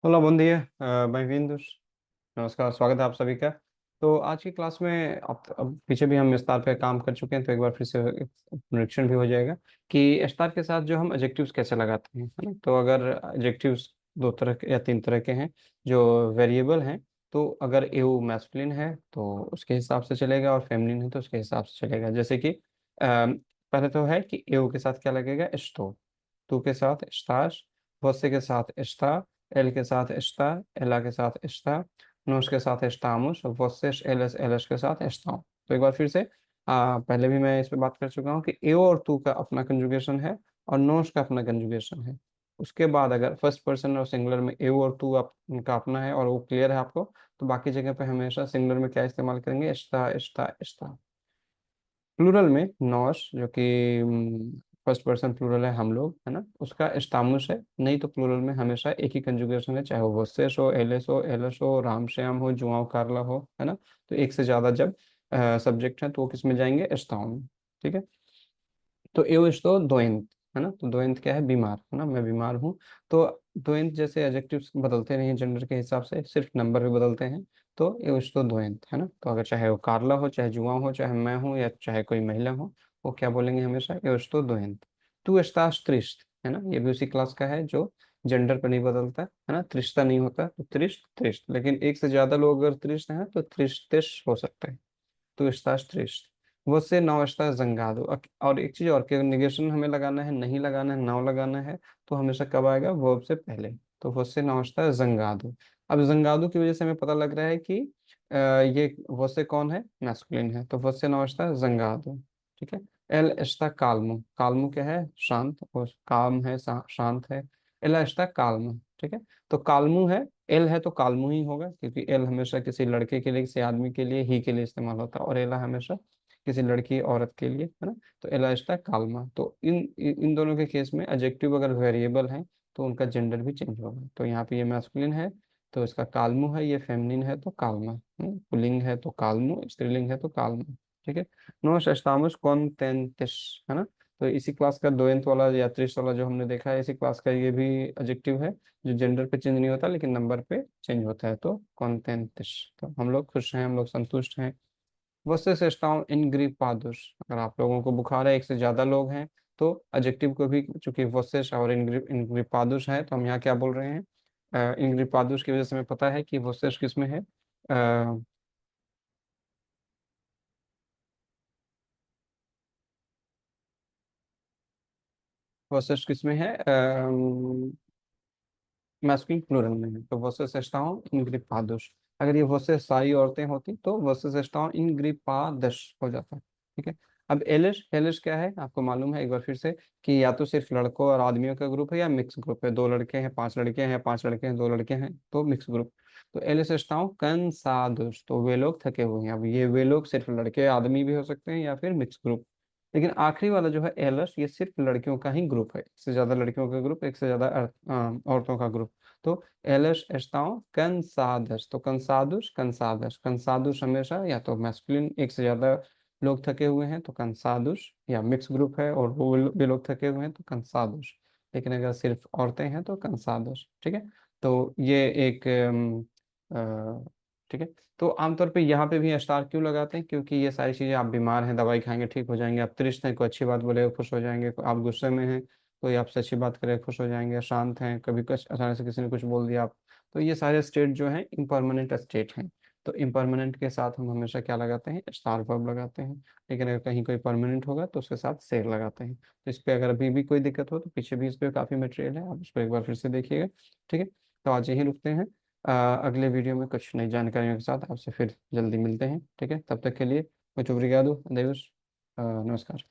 Hello bom dia, bem-vindos। नमस्कार, स्वागत है आप सभी का। तो आज की क्लास में अब पीछे भी हम विस्तार पे काम कर चुके हैं, तो एक बार फिर से एक निरीक्षण भी हो जाएगा कि स्टार के साथ जो हम एडजेक्टिव्स कैसे लगाते हैं, है ना। तो अगर एडजेक्टिव्स दो तरह के या तीन तरह के हैं जो वेरिएबल हैं, तो अगर एऊ मैस्कुलिन है तो उसके हिसाब से चलेगा और फेमिनिन है तो उसके हिसाब से चलेगा। जैसे कि पहले तो है कि एऊ के साथ क्या लगेगा, एस्टो। टू के साथ स्टाश, वोसे के साथ एस्टा, एल के साथ एस्टा, एला के साथ एस्टा, नोश के साथ एस्टामुश और वोसेश एलएस एलएस के साथ एस्टाम। तो एक बार फिर से पहले भी मैं इस पे बात कर चुका हूँ कि ए और तू का अपना कंजुगेशन है और नोश का अपना कंजुगेशन है। उसके बाद अगर फर्स्ट पर्सन और सिंगुलर में ए और तू उनका अपना है और वो क्लियर है आपको, तो बाकी जगह पे हमेशा सिंगुलर में क्या इस्तेमाल करेंगे, एस्टा एस्टा एस्टा। प्लूरल में नॉश, जो कि फर्स्ट पर्सन प्लूरल है हम लोग, है ना, उसका एस्टामुस है। नहीं तो प्लूरल में हमेशा एक ही कंजुगेशन है, चाहे वो वोसेस हो, एलेस हो, एलस हो, राम श्याम हो, जुआओ कारला हो, है ना। तो एक से ज्यादा जब सब्जेक्ट है तो वो किस में जाएंगे, एस्टाम में। ठीक है। तो एवं तो दोयंत, है ना। तो दोयंत क्या है, बीमार, है ना, मैं बीमार हूँ। तो दोयंत जैसे एडजेक्टिव्स बदलते नहीं जेंडर के हिसाब से, सिर्फ नंबर भी बदलते हैं। तो एवं तो दोयंत, है ना। तो अगर चाहे वो कारला हो, चाहे जुआ हो, चाहे मैं हूँ या चाहे कोई महिला हो, वो क्या बोलेंगे हमेशा, एवं तो दोयंत। तू स्ताश त्रिष्ट, है ना, ये भी उसी क्लास का है जो जेंडर पर नहीं बदलता, है ना। त्रिष्टा नहीं होता तो त्रिष्ट त्रिष्ट, लेकिन एक से ज्यादा लोग अगर त्रिष्ट हैं तो त्रिष्ट त्रिष्ट हो सकते हैं। तो श्रेष्ठ, वो से नौ जंगादो। और एक चीज और कि निगेशन हमें लगाना है, नहीं लगाना है, नाव लगाना है, तो हमेशा कब आएगा, वर्ब से पहले। तो वो से नौ जंगादो। अब जंगादो की वजह से हमें पता लग रहा है कि ये वो से कौन है, मैस्कुलिन है, तो वो से नौ जंगादो। ठीक है। एल एस्टा काल्मो, काल्मो क्या है, शांत, और काम है शांत है। एल एस्टा काल्मो, ठीक है। तो काल्मू है, एल है तो काल्मू ही होगा, क्योंकि एल हमेशा किसी लड़के के लिए, किसी आदमी के लिए, ही के लिए इस्तेमाल होता है, और एला हमेशा किसी लड़की औरत के लिए, है ना। तो एला इस्टा काल्मा। तो इन दोनों के केस में एडजेक्टिव अगर वेरिएबल है तो उनका जेंडर भी चेंज होगा। तो यहाँ पे ये मैस्कुलिन है तो इसका काल्मू है, ये फेमिनिन है तो काल्मा, पुल्लिंग है तो काल्मू, स्त्रीलिंग है तो काल्मा। ठीक है। नो शस्तामुस कॉन्टेंटिस, है ना। तो इसी क्लास का दोयंत वाला या त्रिश वाला जो हमने देखा है, इसी क्लास का ये भी एडजेक्टिव है जो जेंडर पे चेंज नहीं होता लेकिन नंबर पे चेंज होता है। तो कॉन्टेंटिश, तो हम लोग खुश हैं, हम लोग संतुष्ट हैं। वस्ते श्रेष्ठाओं इन ग्रीपादुष, अगर आप लोगों को बुखार है, एक से ज्यादा लोग हैं, तो एडजेक्टिव को भी, चूंकि वस्तेश और इन ग्रीपादुष है, तो हम यहाँ क्या बोल रहे हैं, इन ग्रीपादुष की वजह से हमें पता है कि वस्तेश किस में है, वस्तेश किस में है, मैस्कुलिन प्लूरल में है। तो वर्सेस एस्टाओन इन ग्रीपादुष। अगर ये वर्सेस सारी औरतें होती तो वर्सेस एस्टाओन इन ग्रीपादश हो जाता। ठीक है। अब एलिश, एलिश क्या है आपको मालूम है एक बार फिर से, कि या तो सिर्फ लड़कों और आदमियों का ग्रुप है या मिक्स ग्रुप है, दो लड़के हैं पांच लड़के हैं, पांच लड़के हैं दो लड़के हैं, तो मिक्स ग्रुप। तो एलिस एस्टाओन कंसादुष, तो वे लोग थके हुए हैं। अब ये वे लोग सिर्फ लड़के आदमी भी हो सकते हैं या फिर मिक्स ग्रुप। लेकिन आखिरी वाला जो है एलस, ये सिर्फ लड़कियों का ही ग्रुप है, एक से ज्यादा लड़कियों का ग्रुप, एक से ज्यादा औरतों का ग्रुप। तो एलस एस्ताओ कंसादस, तो कंसादुस कंसादस, कंसादुस हमेशा या तो मैस्कुलिन, एक से ज्यादा लोग थके हुए हैं तो कंसादुस, या मिक्स ग्रुप है और वो भी लोग थके हुए हैं तो कंसादुस। लेकिन अगर सिर्फ औरतें हैं तो कंसादुस। ठीक है। तो ये एक ठीक है। तो आमतौर पे यहाँ पे भी स्टार क्यों लगाते हैं, क्योंकि ये सारी चीजें, आप बीमार हैं दवाई खाएंगे ठीक हो जाएंगे, आप तृष्ट हैं कोई अच्छी बात बोलेगा खुश हो जाएंगे, आप गुस्से में हैं कोई आपसे अच्छी बात करे खुश हो जाएंगे, शांत हैं कभी कुछ अचानक से किसी ने कुछ बोल दिया आप। तो ये सारे स्टेट जो हैं इम्परमानेंट स्टेट हैं। तो इम्परमानेंट के साथ हम हमेशा क्या लगाते हैं, स्टार वर्ब लगाते हैं। लेकिन अगर कहीं कोई परमानेंट होगा तो उसके साथ सेर लगाते हैं। तो इस पे अगर अभी भी कोई दिक्कत हो तो पीछे भी इस पे काफी मटेरियल है, आप उसको एक बार फिर से देखिएगा। ठीक है। तो आज यहीं रुकते हैं। अगले वीडियो में कुछ नई जानकारियों के साथ आपसे फिर जल्दी मिलते हैं। ठीक है, तब तक के लिए muito obrigado, adeus, नमस्कार।